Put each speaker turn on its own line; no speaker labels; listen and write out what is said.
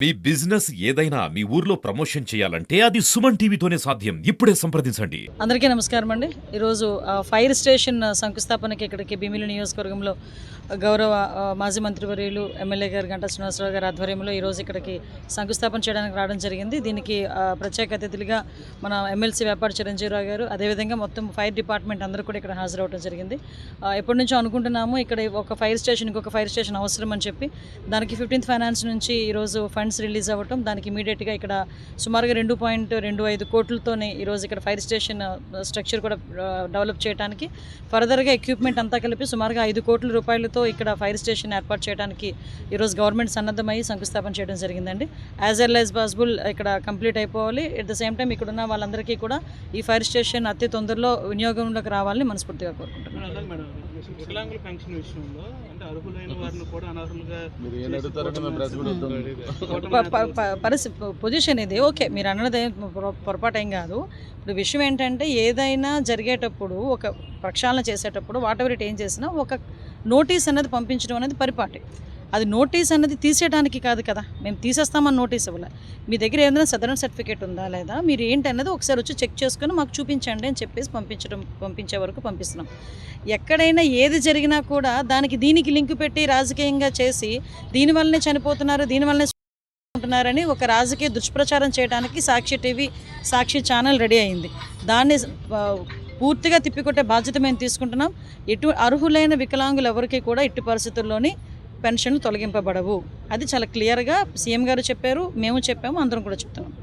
మీ business ఏదైనా మీ ఊర్లో promotion చేయాలంటే అది సుమన్ టీవీతోనే సాధ్యం. ఇప్పుడే సంప్రదించండి.
అందరికీ నమస్కారం అండి. ఈరోజు ఫైర్ స్టేషన్ శంకుస్థాపనకి ఇక్కడికి భీమిలి నియోజకవర్గంలో గౌరవ మాజీ మంత్రివర్యులు ఎమ్మెల్యే గారు గంటా శ్రీనివాసరావు గారి ఆధ్వర్యంలో ఈరోజు ఇక్కడికి శంకుస్థాపన చేయడానికి రావడం జరిగింది. దీనికి ప్రత్యేక అతిథులుగా మన ఎమ్మెల్సీ వ్యాపార చిరంజీవిరావు గారు, అదేవిధంగా మొత్తం ఫైర్ డిపార్ట్మెంట్ అందరూ కూడా ఇక్కడ హాజరవడం జరిగింది. ఎప్పటి నుంచో అనుకుంటున్నాము ఇక్కడ ఒక ఫైర్ స్టేషన్, ఇంకొక ఫైర్ స్టేషన్ అవసరం అని చెప్పి దానికి 15th ఫైనాన్స్ నుంచి ఈరోజు ఫండ్స్ రిలీజ్ అవ్వటం, దానికి ఇమీడియట్గా ఇక్కడ సుమారుగా 2.25 కోట్లతోనే ఈరోజు ఇక్కడ ఫైర్ స్టేషన్ స్ట్రక్చర్ కూడా డెవలప్ చేయడానికి ఫర్దర్గా ఎక్విప్మెంట్ అంతా కలిపి సుమారుగా 5 కోట్ల రూపాయలతో ఇక్కడ ఫైర్ స్టేషన్ ఏర్పాటు చేయడానికి ఈరోజు గవర్నమెంట్ సన్నద్ధమై శంకుస్థాపన చేయడం జరిగిందండి. యాజ్ ఎర్లీ యాజ్ పాసిబుల్ ఇక్కడ కంప్లీట్ అయిపోవాలి. ఎట్ ద సేమ్ టైం ఇక్కడ ఉన్న వాళ్ళందరికీ కూడా ఈ ఫైర్ స్టేషన్ అతి తొందరలో వినియోగంలోకి రావాలని మనస్ఫూర్తిగా కోరుకుంటున్నాను. పొజిషన్ ఇది ఓకే, మీరు అన్నది పొరపాటు ఏం కాదు. ఇప్పుడు విషయం ఏంటంటే ఏదైనా జరిగేటప్పుడు, ఒక ప్రక్షాళన చేసేటప్పుడు వాట్ ఎవర్ ఇట్ ఏం చేసినా ఒక నోటీస్ అన్నది పంపించడం అనేది పరిపాటి. అది నోటీస్ అన్నది తీసేయడానికి కాదు కదా, మేము తీసేస్తామని నోటీస్ ఇవ్వాలి. మీ దగ్గర ఏదైనా సదరన్ సర్టిఫికేట్ ఉందా లేదా, మీరు ఏంటి అన్నది ఒకసారి వచ్చి చెక్ చేసుకొని మాకు చూపించండి అని చెప్పేసి పంపించే వరకు పంపిస్తున్నాం. ఎక్కడైనా ఏది జరిగినా కూడా దానికి దీనికి లింక్ పెట్టి రాజకీయంగా చేసి దీనివల్లనే చనిపోతున్నారు, దీనివల్లనే ఉంటున్నారని ఒక రాజకీయ దుష్ప్రచారం చేయడానికి సాక్షి టీవీ, సాక్షి ఛానల్ రెడీ అయింది. దాన్ని పూర్తిగా తిప్పికొట్టే బాధ్యత మేము తీసుకుంటున్నాం. అర్హులైన వికలాంగులు ఎవరికి కూడా ఎట్టి పరిస్థితుల్లోని పెన్షన్లు తొలగింపబడవు. అది చాలా క్లియర్గా సీఎం గారు చెప్పారు, మేము చెప్పాము, అందరం కూడా చెప్తున్నాం.